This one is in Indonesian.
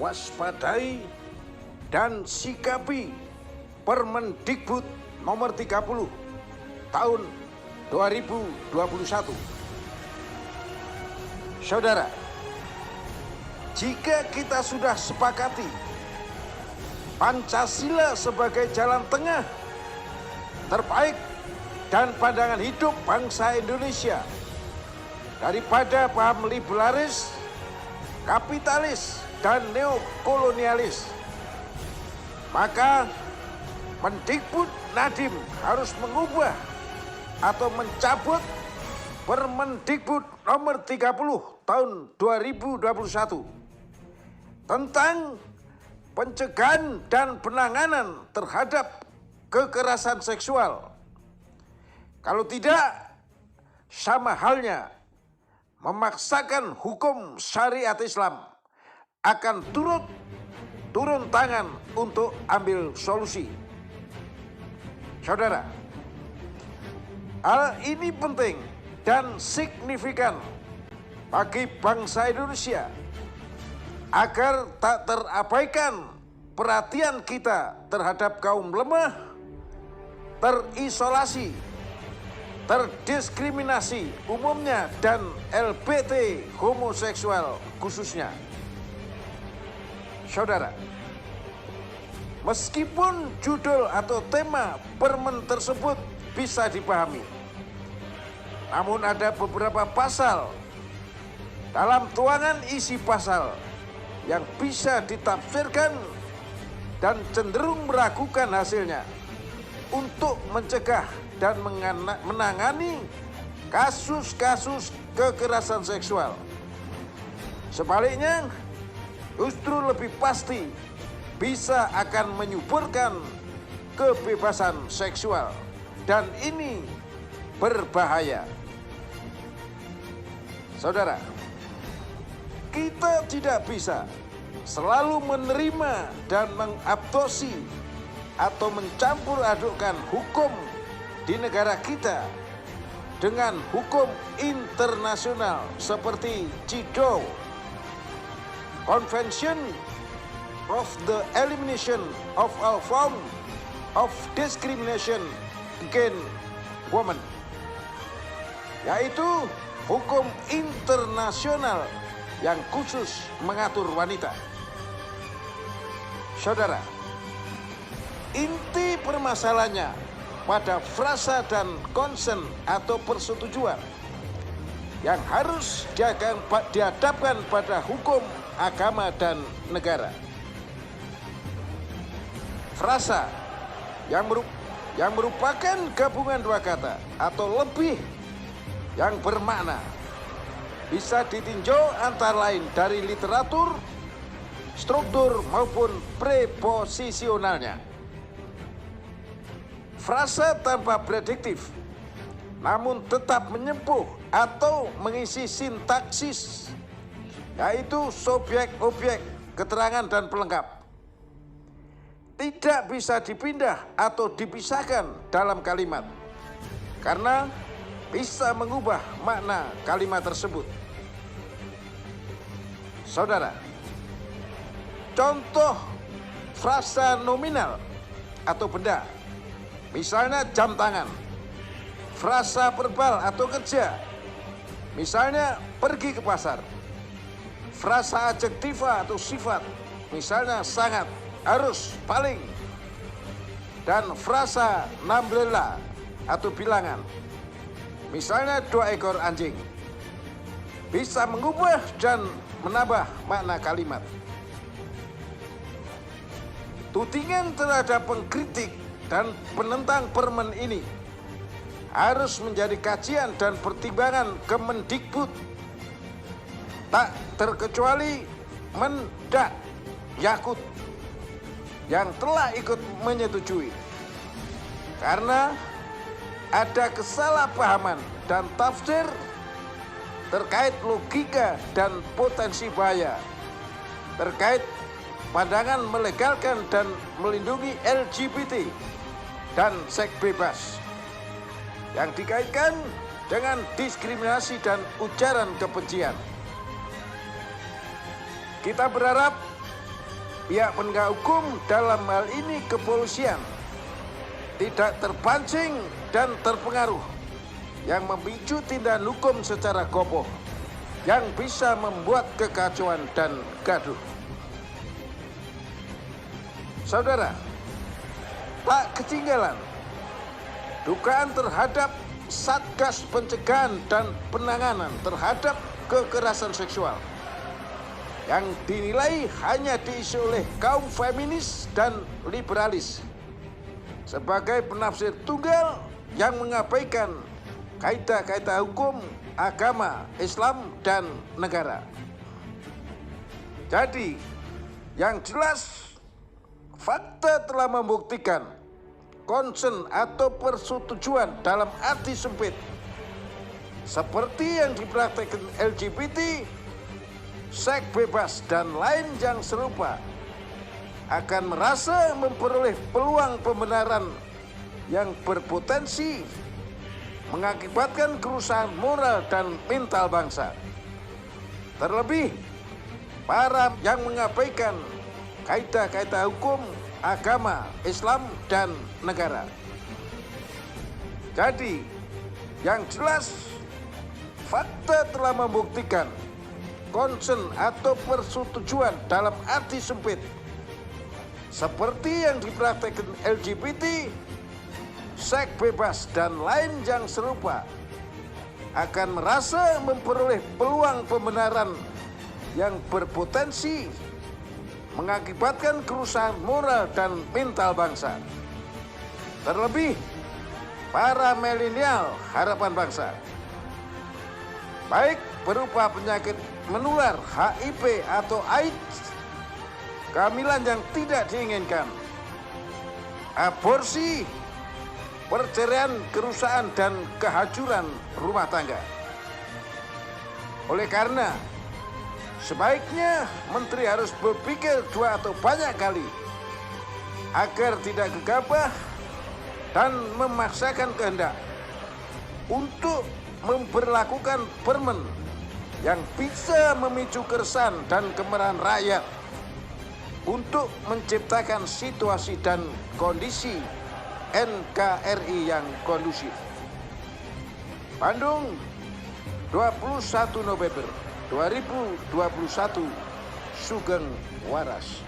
waspadai dan sikapi Permendikbud nomor 30 tahun 2021. Saudara, jika kita sudah sepakati Pancasila sebagai jalan tengah terbaik dan pandangan hidup bangsa Indonesia daripada paham liberalis, kapitalis, dan neokolonialis, maka Mendikbud Nadiem harus mengubah atau mencabut Permendikbud nomor 30 tahun 2021 tentang pencegahan dan penanganan terhadap kekerasan seksual. Kalau tidak, sama halnya memaksakan hukum syariat Islam akan turun tangan untuk ambil solusi. Saudara, hal ini penting dan signifikan bagi bangsa Indonesia agar tak terabaikan perhatian kita terhadap kaum lemah, terisolasi, terdiskriminasi umumnya, dan LGBT homoseksual khususnya. Saudara, meskipun judul atau tema permen tersebut bisa dipahami, namun ada beberapa pasal dalam tuangan isi pasal yang bisa ditafsirkan dan cenderung meragukan hasilnya untuk mencegah dan menangani kasus-kasus kekerasan seksual. Sebaliknya, justru lebih pasti bisa akan menyuburkan kebebasan seksual, dan ini berbahaya. Saudara, kita tidak bisa selalu menerima dan mengadopsi atau mencampur adukkan hukum di negara kita dengan hukum internasional seperti CEDAW, Convention of the Elimination of All Forms of Discrimination Against Women, yaitu hukum internasional yang khusus mengatur wanita. Saudara, inti permasalahannya pada frasa dan konsen atau persetujuan yang harus dihadapkan pada hukum, agama, dan negara. Frasa yang merupakan gabungan dua kata atau lebih yang bermakna bisa ditinjau antara lain dari literatur, struktur, maupun preposisionalnya. Frasa tanpa prediktif namun tetap menyempuh atau mengisi sintaksis, yaitu subjek, objek, keterangan, dan pelengkap, tidak bisa dipindah atau dipisahkan dalam kalimat karena bisa mengubah makna kalimat tersebut. Saudara, contoh frasa nominal atau benda, misalnya jam tangan. Frasa verbal atau kerja, misalnya pergi ke pasar. Frasa adjektiva atau sifat, misalnya sangat, harus, paling. Dan frasa namblela atau bilangan, misalnya 2 ekor anjing, bisa mengubah dan menambah makna kalimat. Tudingan terhadap pengkritik dan penentang permen ini harus menjadi kajian dan pertimbangan Kemendikbud, tak terkecuali Mendak Yakut yang telah ikut menyetujui, karena ada kesalahpahaman dan tafsir terkait logika dan potensi bahaya terkait pandangan melegalkan dan melindungi LGBT dan seks bebas yang dikaitkan dengan diskriminasi dan ujaran kebencian. Kita berharap pihak penegak hukum, dalam hal ini kepolisian, tidak terpancing dan terpengaruh yang memicu tindakan hukum secara kokoh yang bisa membuat kekacauan dan gaduh. Saudara, tak ketinggalan dugaan terhadap Satgas Pencegahan dan Penanganan terhadap Kekerasan Seksual yang dinilai hanya diisi oleh kaum feminis dan liberalis sebagai penafsir tunggal yang mengabaikan kaidah-kaidah hukum, agama, Islam, dan negara. Jadi, yang jelas fakta telah membuktikan concern atau persetujuan dalam arti sempit seperti yang dipraktikkan LGBT, seks bebas, dan lain yang serupa akan merasa memperoleh peluang pembenaran yang berpotensi mengakibatkan kerusakan moral dan mental bangsa. Terlebih, para yang mengabaikan kaidah-kaidah hukum, agama, Islam, dan negara. Jadi, yang jelas fakta telah membuktikan concern atau persetujuan dalam arti sempit seperti yang dipraktikkan LGBT, seks bebas, dan lain yang serupa akan merasa memperoleh peluang pembenaran yang berpotensi mengakibatkan kerusakan moral dan mental bangsa. Terlebih, para milenial harapan bangsa, baik berupa penyakit menular HIV atau AIDS, kehamilan yang tidak diinginkan, aborsi, perceraian, kerusakan, dan kehancuran rumah tangga. Oleh karena, sebaiknya menteri harus berpikir dua atau banyak kali agar tidak gegabah dan memaksakan kehendak untuk memberlakukan permen yang bisa memicu keresahan dan kemarahan rakyat untuk menciptakan situasi dan kondisi NKRI yang kondusif. Bandung, 21 November 2021, Sugeng Waras.